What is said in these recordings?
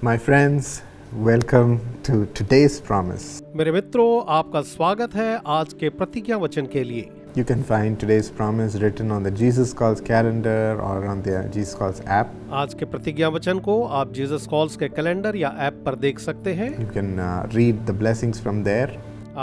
My friends, welcome to today's promise. मेरे मित्रों, आपका स्वागत है आज के प्रतिज्ञा वचन के लिए। You can find today's promise written on the Jesus Calls calendar or on the Jesus Calls app. आज के प्रतिज्ञा वचन को आप जीसस कॉल्स के कैलेंडर या ऐप पर देख सकते हैं। You can read the blessings from there.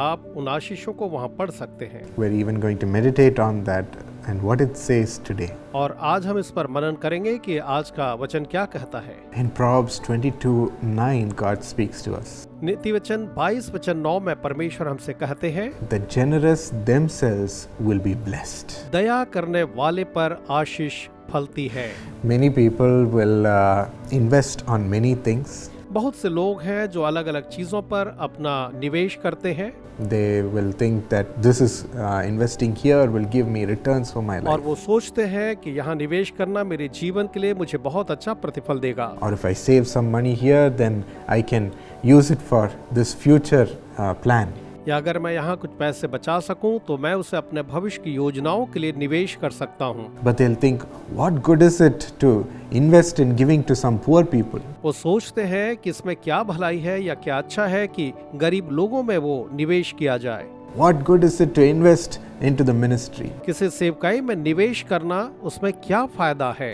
आप उन आशीषों को वहां पढ़ सकते हैं। We're even going to meditate on that and what it says today. और आज हम इस पर मनन करेंगे कि आज का वचन क्या कहता है। In Proverbs 22:9, God speaks to us. नीति वचन 22 वचन 9 में परमेश्वर हमसे कहते हैं, The generous themselves will be blessed. दया करने वाले पर आशीष फलती है। Many people will invest on many things. बहुत से लोग हैं जो अलग अलग चीजों पर अपना निवेश करते हैं। They will think that this is investing here will give me returns for my और life. वो सोचते हैं कि यहाँ निवेश करना मेरे जीवन के लिए मुझे बहुत अच्छा प्रतिफल देगा। Or if I save some money here, then I can use it for this future plan. या अगर मैं यहाँ कुछ पैसे बचा सकूं तो मैं उसे अपने भविष्य की योजनाओं के लिए निवेश कर सकता हूँ। But they'll think, what good is it to invest in giving to some poor people? वो सोचते हैं कि इसमें क्या भलाई है या क्या अच्छा है कि गरीब लोगों में वो निवेश किया जाए। What good is it to invest into the ministry? किसी सेवकाई में निवेश करना, उसमें क्या फायदा है?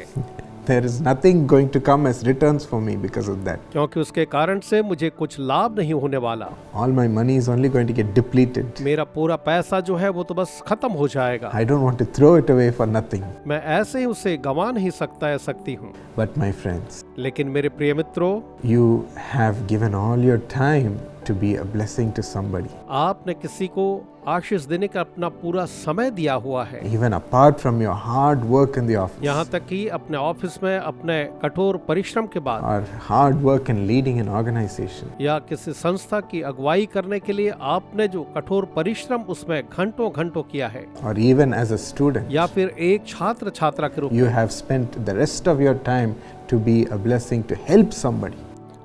There is nothing going to come as returns for me because of that. क्योंकि उसके कारण से मुझे कुछ लाभ नहीं होने वाला। All my money is only going to get depleted. मेरा पूरा पैसा जो है वो तो बस खत्म हो जाएगा। I don't want to throw it away for nothing. मैं ऐसे ही उसे गंवा नहीं सकता या सकती हूँ। But my friends, लेकिन मेरे प्रिय मित्रों, you have given all your time to be a blessing to somebody. आपने किसी को आशीष देने का अपना पूरा समय दिया हुआ है। Even apart from your hard work in the office. यहाँ तक कि अपने ऑफिस में अपने कठोर परिश्रम के बाद Or hard work in leading an organization. या किसी संस्था की अगुवाई करने के लिए आपने जो कठोर परिश्रम उसमें घंटों घंटों किया है। Or even as a student. या फिर एक छात्र छात्रा के रूप में You have spent the rest of your time to be a blessing to help somebody.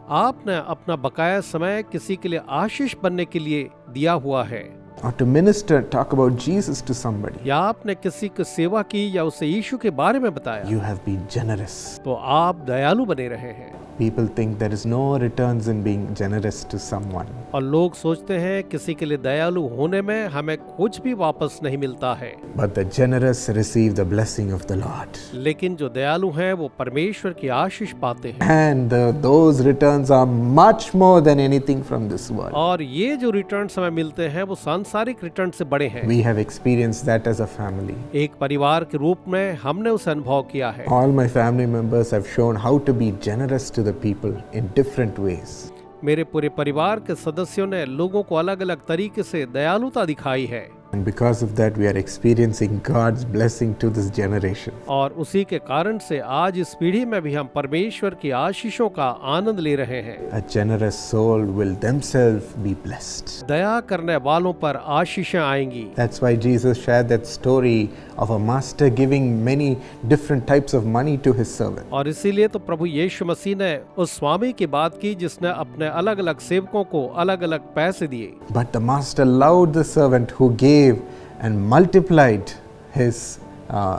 आपने अपना बकाया समय किसी के लिए आशीष बनने के लिए दिया हुआ है। Or to minister, talk about Jesus to somebody. या आपने किसी की सेवा की या उसे यीशु के बारे में बताया। You have been generous. तो आप दयालु बने रहे हैं। People think there is no returns in being generous to someone. और लोग सोचते हैं किसी के लिए दयालु होने में हमें कुछ भी वापस नहीं मिलता है। But the generous receive the blessing of the Lord. लेकिन जो दयालु हैं वो परमेश्वर की आशीष पाते हैं। And those returns are much more than anything from this world. और ये जो रिटर्न्स हमें मिलते हैं वो सांसारिक रिटर्न से बड़े हैं। We have experienced that as a family. एक परिवार के रूप में हमने उसे अनुभव किया है। All my family members have shown how to be generous to the people in different ways. मेरे पूरे परिवार के सदस्यों ने लोगों को अलग अलग तरीके से दयालुता दिखाई है। And because of that we are experiencing God's blessing to this generation. और उसी के कारण से आज इस पीढ़ी में भी हम परमेश्वर की आशीषों का आनंद ले रहे हैं। A generous soul will themselves be blessed. दया करने वालों पर आशीषें आएंगी। That's why Jesus shared that story of a master giving many different types of money to his servant. और इसीलिए तो प्रभु यीशु मसीह ने उस स्वामी की बात की जिसने अपने अलग अलग सेवकों को अलग अलग पैसे दिए। But the master loved the servant who gave and multiplied his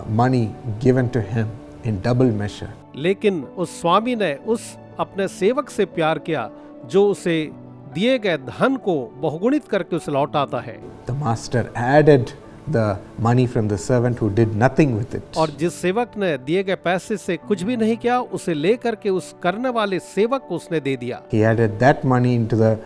money given to him in double measure. लेकिन उस स्वामी ने उस अपने सेवक से प्यार किया जो उसे दिए गए धन को बहुगुणित करके उसे लौटाता है। The master added the money from the servant who did nothing with it. और जिस सेवक ने दिए गए पैसे से कुछ भी नहीं किया उसे लेकर के उस करने वाले सेवक को उसने दे दिया। He added that money into the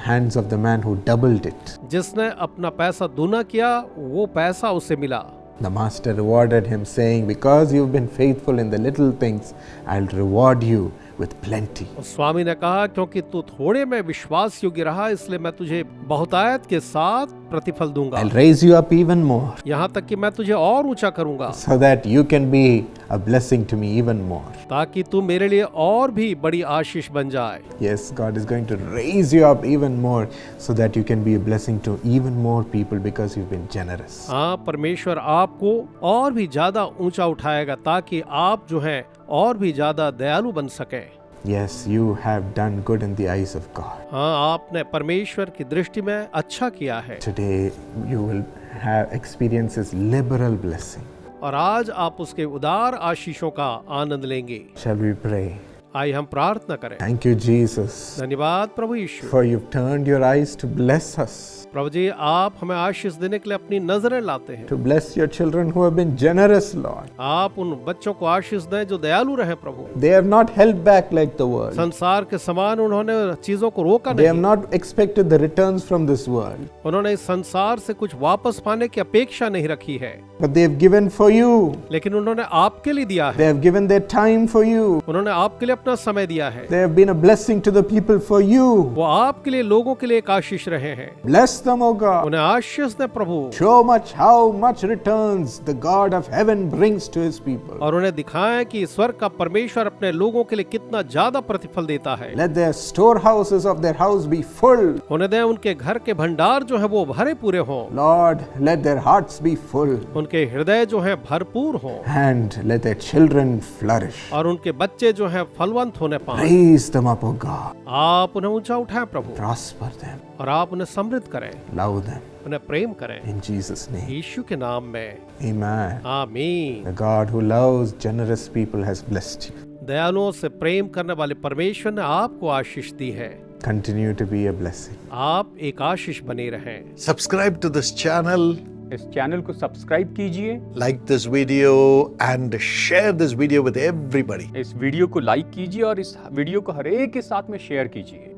hands of the man who doubled it. जिसने अपना पैसा दूना किया वो पैसा उसे मिला। The master rewarded him saying, because you've been faithful in the little things, I'll reward you with plenty. स्वामी ने कहा क्योंकि तू थोड़े में विश्वास योग्य रहा इसलिए मैं तुझे बहुतायत के साथ प्रतिफल दूंगा। I'll raise you up even more. यहाँ तक कि मैं तुझे और ऊंचा करूंगा। So that you can be a blessing to me even more. ताकि तू मेरे लिए और भी बड़ी आशीष बन जाए। Yes, God is going to raise you up even more so that you can be a blessing to even more people because you've been generous. हाँ, परमेश्वर आपको और भी ज्यादा ऊंचा उठाएगा ताकि आप जो हैं और भी ज्यादा दयालु बन सके। Yes, you have done good in the eyes of God. हाँ, आपने परमेश्वर की दृष्टि में अच्छा किया है। Today you will have experiences liberal blessing. और आज आप उसके उदार आशीषों का आनंद लेंगे। Shall we pray? आइए हम प्रार्थना करें। Thank you, Jesus, धन्यवाद प्रभु यीशु। for you've turned your eyes to bless us, प्रभु जी आप हमें आशीष देने के लिए अपनी नजरें लाते हैं। to bless your children who have been generous, Lord. आप उन बच्चों को आशीष दें जो दयालु रहे प्रभु। They have not held back like the world. संसार के समान उन्होंने चीजों को रोका They have नहीं। not expected the returns from this world, उन्होंने इस संसार से कुछ वापस पाने की अपेक्षा नहीं रखी है, but they have given for you. लेकिन उन्होंने आपके लिए दिया है। They have given their time for you. उन्होंने आपके लिए अपना समय दिया है। They have been a blessing to the people for you. वो आपके लिए लोगों के लिए एक आशीष रहे हैं। Bless them, O God. उन्हें आशीष दे प्रभु। Show how much returns the God of heaven brings to his people. और उन्हें दिखाएं कि स्वर्ग का परमेश्वर अपने लोगों के लिए कितना ज्यादा प्रतिफल देता है। Let their storehouses of their house be full. उन्हें दें उनके घर के भंडार जो है वो भरे पूरे हों। Lord, let their hearts be full. उनके हृदय जो है भरपूर हों। And let their children flourish. और उनके बच्चे जो है फलवंत होने पाएं। Raise them up, O God. आप उन्हें ऊंचा उठाएं प्रभु, Prosper them. और आप उन्हें समृद्ध करें, Love them. उन्हें प्रेम करें। In Jesus' name. यीशु के नाम में Amen. आमीन। The God who loves generous people has blessed you. दयालुओं से प्रेम करने वाले परमेश्वर ने आपको आशीष दी है। Continue to be a blessing. आप एक आशीष बने रहें। Subscribe to this channel, इस चैनल को सब्सक्राइब कीजिए, like this video and share this video with everybody. इस वीडियो को लाइक कीजिए और इस वीडियो को हर एक के साथ में शेयर कीजिए।